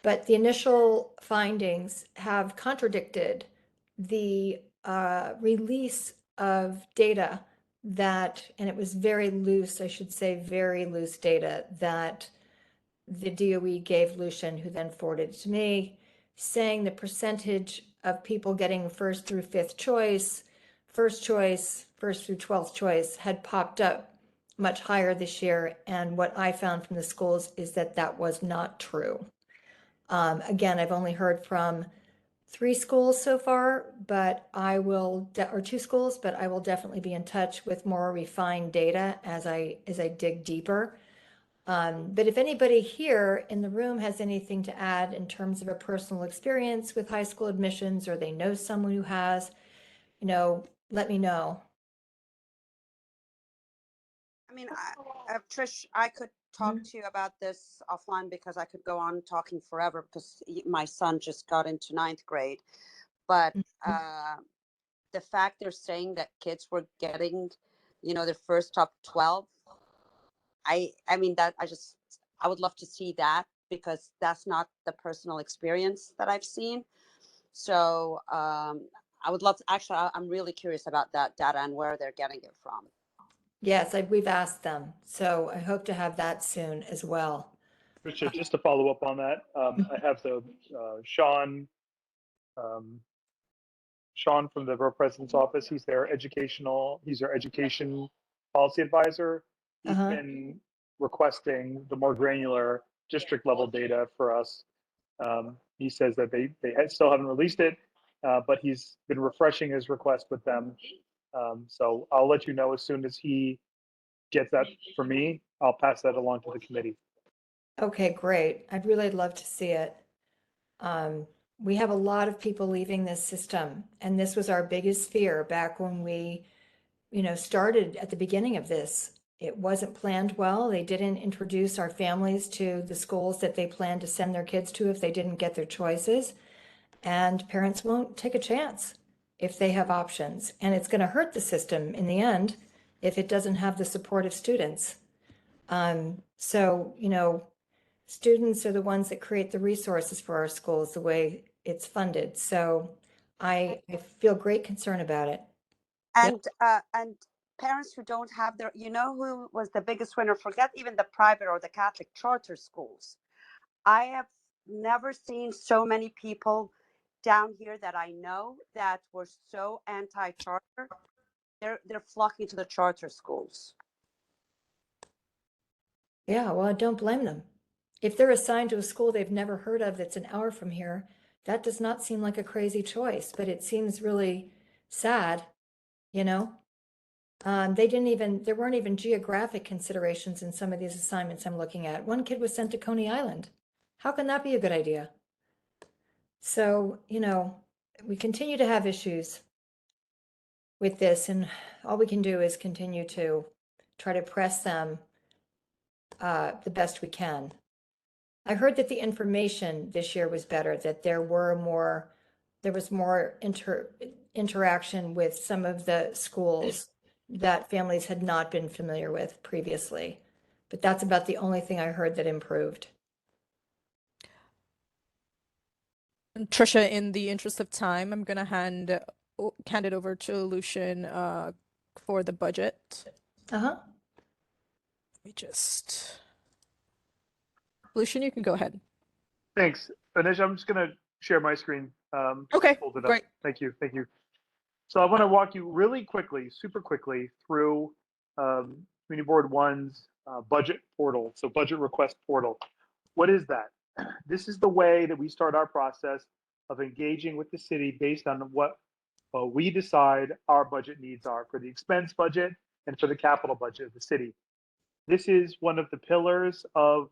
But the initial findings have contradicted the release of data that, and it was very loose, I should say, very loose data that the DOE gave Lucian, who then forwarded it to me, saying the percentage of people getting first through fifth choice, first choice, first through 12th choice had popped up much higher this year. And what I found from the schools is that that was not true. Again, I've only heard from 3 schools so far, but I will, or 2 schools, but I will definitely be in touch with more refined data as I dig deeper. But if anybody here in the room has anything to add in terms of a personal experience with high school admissions, or they know someone who has, let me know. I mean, Trish, I could talk Mhm. to you about this offline because I could go on talking forever because my son just got into 9th grade. But the fact they're saying that kids were getting, their first top 12, I mean, that I would love to see that because that's not the personal experience that I've seen. So I would love to, actually, I'm really curious about that data and where they're getting it from. Yes, we've asked them. So I hope to have that soon as well. Richard, just to follow up on that, I have the Sean from the Borough President's office. He's their education policy advisor. He's Uh-huh. been requesting the more granular district level data for us. He says that they still haven't released it, but he's been refreshing his request with them. So I'll let you know as soon as he gets that for me. I'll pass that along to the committee. Okay, great. I'd really love to see it. We have a lot of people leaving this system, and this was our biggest fear back when we, started at the beginning of this. It wasn't planned well. They didn't introduce our families to the schools that they planned to send their kids to if they didn't get their choices. And parents won't take a chance if they have options. And it's going to hurt the system in the end if it doesn't have the support of students. So, students are the ones that create the resources for our schools, the way it's funded. So I feel great concern about it. And parents who don't have their, who was the biggest winner? Forget even the private or the Catholic charter schools. I have never seen so many people down here that I know that were so anti-charter. They're flocking to the charter schools. Yeah, well, I don't blame them. If they're assigned to a school they've never heard of that's an hour from here, that does not seem like a crazy choice, but it seems really sad, you know? There weren't even geographic considerations in some of these assignments I'm looking at. One kid was sent to Coney Island. How can that be a good idea? So, we continue to have issues with this, and all we can do is continue to try to press them the best we can. I heard that the information this year was better, that there was more interaction with some of the schools that families had not been familiar with previously. But that's about the only thing I heard that improved. Trisha, in the interest of time, I'm gonna hand it over to Lucian for the budget. Uh-huh. Lucian, you can go ahead. Thanks. Anisha, I'm just going to share my screen. Okay, Hold it up. great. Thank you. So I want to walk you really quickly, super quickly, through Community Board One's budget portal. So budget request portal. What is that? This is the way that we start our process of engaging with the city based on what we decide our budget needs are for the expense budget and for the capital budget of the city. This is one of the pillars of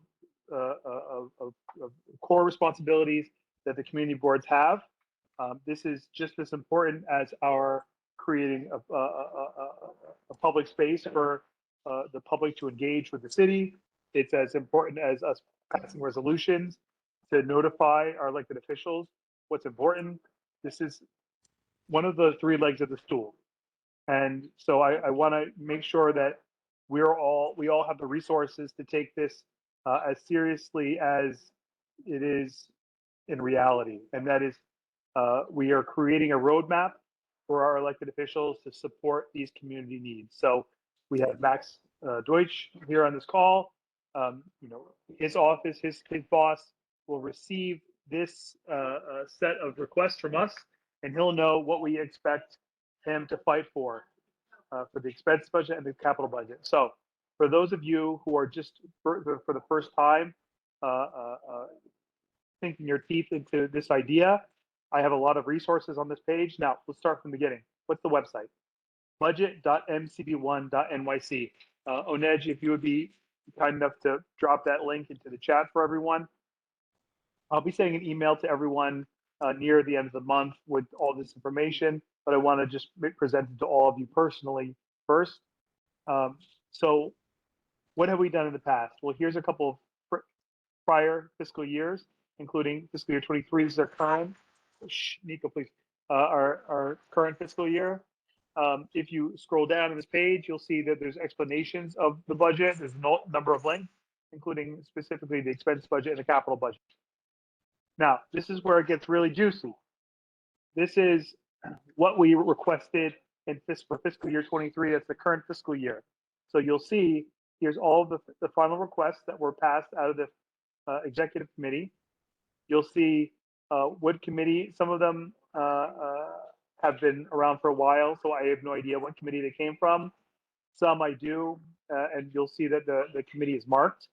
core responsibilities that the community boards have. This is just as important as our creating a public space for the public to engage with the city. It's as important as us passing resolutions to notify our elected officials what's important. This is one of the 3 legs of the stool. And so I want to make sure that we all have the resources to take this as seriously as it is in reality. And that is, we are creating a roadmap for our elected officials to support these community needs. So we have Max Deutsch here on this call. You know, his office, his boss will receive this set of requests from us, and he'll know what we expect him to fight for the expense budget and the capital budget. So for those of you who are just for the first time sinking your teeth into this idea, I have a lot of resources on this page. Now, let's start from the beginning. What's the website? budget.mcb1.nyc. Onej, if you would be kind enough to drop that link into the chat for everyone. I'll be sending an email to everyone near the end of the month with all this information, but I want to just present it to all of you personally first. So what have we done in the past? Well, here's a couple of prior fiscal years, including fiscal year 23. This is our current, Nico, please, our current fiscal year. If you scroll down on this page, you'll see that there's explanations of the budget. There's a number of links, including specifically the expense budget and the capital budget. Now, this is where it gets really juicy. This is what we requested for fiscal year 23. That's the current fiscal year. So you'll see here's all of the final requests that were passed out of the executive committee. You'll see what committee, some of them have been around for a while, so I have no idea what committee they came from. Some I do, and you'll see that the committee is marked.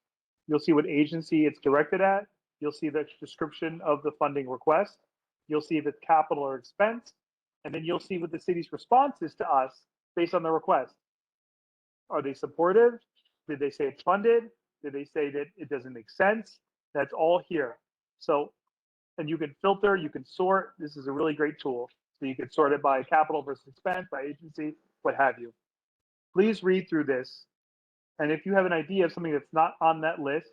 You'll see what agency it's directed at. You'll see the description of the funding request. You'll see if it's capital or expense. And then you'll see what the city's response is to us based on the request. Are they supportive? Did they say it's funded? Did they say that it doesn't make sense? That's all here. So, and you can filter, you can sort. This is a really great tool. So you can sort it by capital versus expense, by agency, what have you. Please read through this. And if you have an idea of something that's not on that list,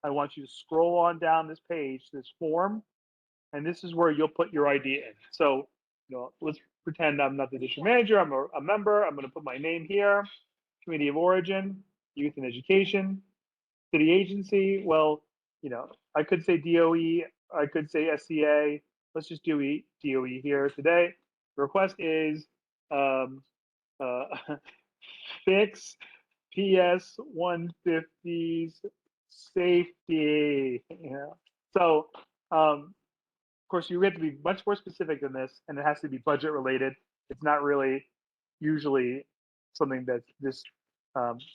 I want you to scroll on down this page, this form, and this is where you'll put your idea in. So, you know, let's pretend I'm not the district manager, I'm a member, I'm gonna put my name here, community of origin, youth and education, city agency. Well, you know, I could say DOE, I could say SCA, let's just do DOE here today. The request is fix PS 150's safety. Yeah. So, of course, you have to be much more specific than this, and it has to be budget related. It's not really usually something that's this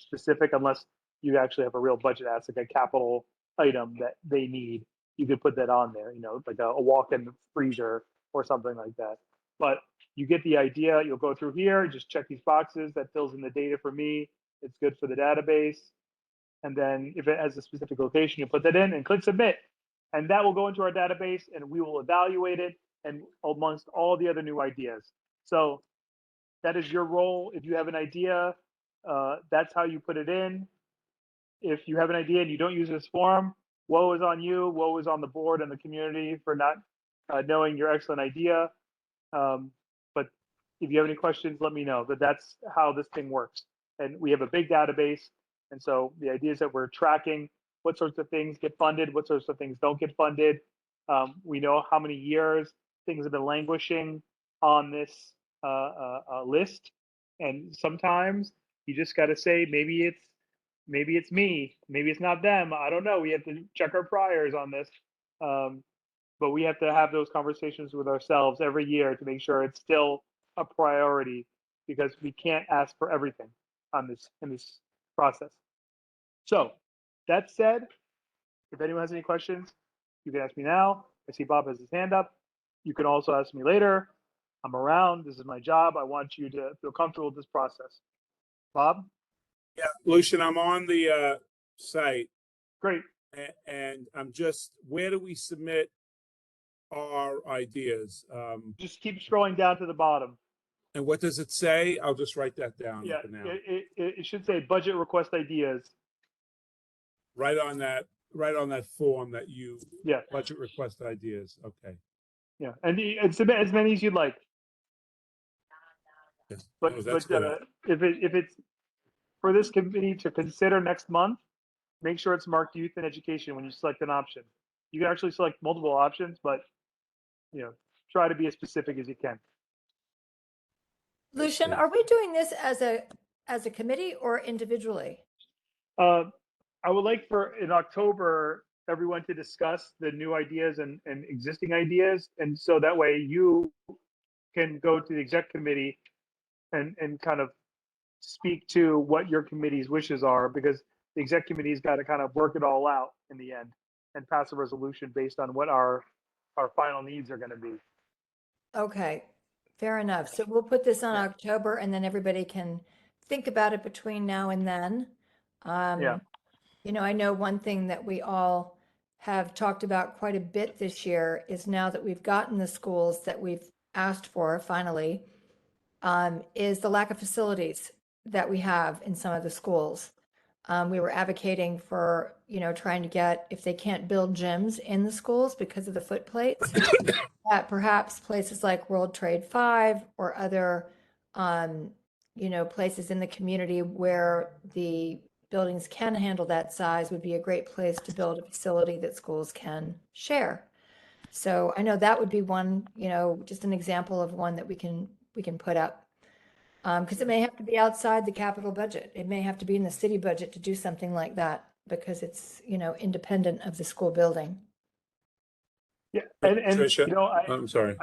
specific unless you actually have a real budget ask, like a capital item that they need. You could put that on there, you know, like a walk-in freezer or something like that. But you get the idea. You'll go through here, just check these boxes. That fills in the data for me. It's good for the database. And then if it has a specific location, you put that in and click submit. And that will go into our database and we will evaluate it and amongst all the other new ideas. So that is your role. If you have an idea, that's how you put it in. If you have an idea and you don't use this form, woe is on you, woe is on the board and the community for not knowing your excellent idea. But if you have any questions, let me know. But that's how this thing works. And we have a big database. And so the idea is that we're tracking what sorts of things get funded, what sorts of things don't get funded. We know how many years things have been languishing on this list. And sometimes you just got to say, maybe it's me, maybe it's not them. I don't know. We have to check our priors on this. But we have to have those conversations with ourselves every year to make sure it's still a priority, because we can't ask for everything on this in this process. So that said, if anyone has any questions, you can ask me now. I see Bob has his hand up. You can also ask me later. I'm around. This is my job. I want you to feel comfortable with this process. Bob? Yeah, Lucian, I'm on the site. Great. And I'm just, where do we submit our ideas? Just keep scrolling down to the bottom. And what does it say? I'll just write that down Yeah, for now. it should say budget request ideas. Right on that form that you, Yeah. budget request ideas. Okay. Yeah, and submit as many as you'd like. Yeah. But Oh, that's good. if it's for this committee to consider next month, make sure it's marked youth and education when you select an option. You can actually select multiple options, but you know, try to be as specific as you can. Lucian, are we doing this as a committee or individually? I would like for in October everyone to discuss the new ideas and existing ideas, and so that way you can go to the exec committee and kind of speak to what your committee's wishes are, because the exec committee's got to kind of work it all out in the end and pass a resolution based on what our final needs are going to be. Okay, fair enough. So we'll put this on October and then everybody can think about it between now and then. Yeah. You know, I know one thing that we all have talked about quite a bit this year is now that we've gotten the schools that we've asked for finally, is the lack of facilities that we have in some of the schools. We were advocating for, you know, trying to get, if they can't build gyms in the schools because of the foot plates, that perhaps places like World Trade 5 or other, you know, places in the community where the buildings can handle that size would be a great place to build a facility that schools can share. So I know that would be one, you know, just an example of one that we can put up. Because it may have to be outside the capital budget. It may have to be in the city budget to do something like that because it's, you know, independent of the school building. Yeah, and Tricia, you know, I'm sorry.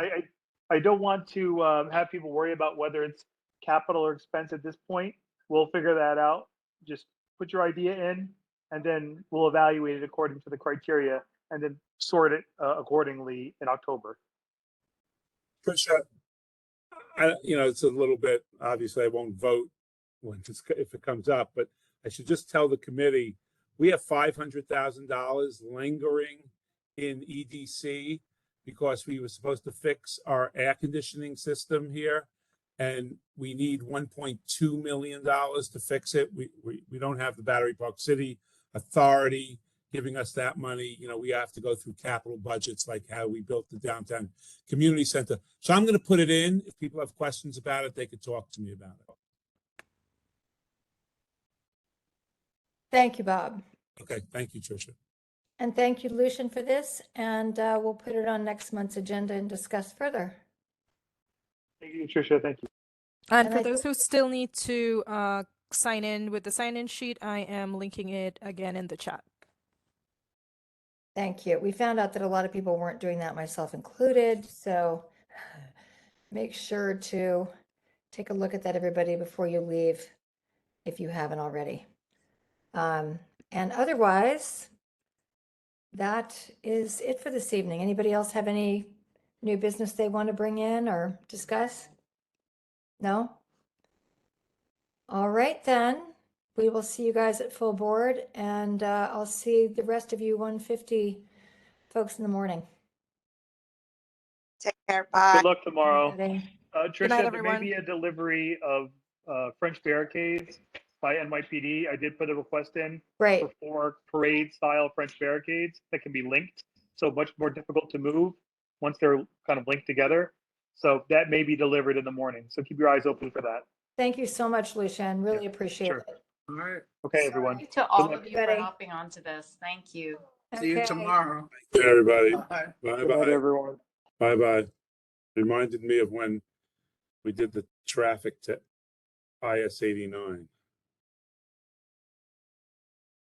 I don't want to have people worry about whether it's capital or expense at this point. We'll figure that out. Just put your idea in, and then we'll evaluate it according to the criteria, and then sort it accordingly in October. Tricia, you know, it's a little bit, obviously I won't vote if it comes up, but I should just tell the committee, we have $500,000 lingering in EDC because we were supposed to fix our air conditioning system here. And we need $1.2 million to fix it. We don't have the Battery Park City Authority giving us that money. You know, we have to go through capital budgets like how we built the downtown community center. So I'm going to put it in. If people have questions about it, they could talk to me about it. Thank you, Bob. Okay, thank you, Tricia. And thank you, Lucian, for this. And we'll put it on next month's agenda and discuss further. Thank you, Tricia. Thank you. And And for I those who still need to sign in with the sign-in sheet, I am linking it again in the chat. Thank you. We found out that a lot of people weren't doing that, myself included. So make sure to take a look at that, everybody, before you leave, if you haven't already. And otherwise, that is it for this evening. Anybody else have any new business they want to bring in or discuss? No? All right, then. We will see you guys at full board, and I'll see the rest of you 150 folks in the morning. Take care. Bye. Good luck tomorrow. Everybody. Tricia, night, there may everyone. be a delivery of French barricades by NYPD. I did put a request in Great. for 4 parade-style French barricades that can be linked, so much more difficult to move once they're kind of linked together. So that may be delivered in the morning. So keep your eyes open for that. Thank you so much, Lucian. Really appreciate sure. it. All right. Okay, everyone. Thank you to all luck. of you for Everybody. hopping onto this. Thank you. See you Okay. tomorrow. Hey, everybody. Bye. Bye Good night, bye. everyone. Bye bye. Reminded me of when we did the traffic to IS 89.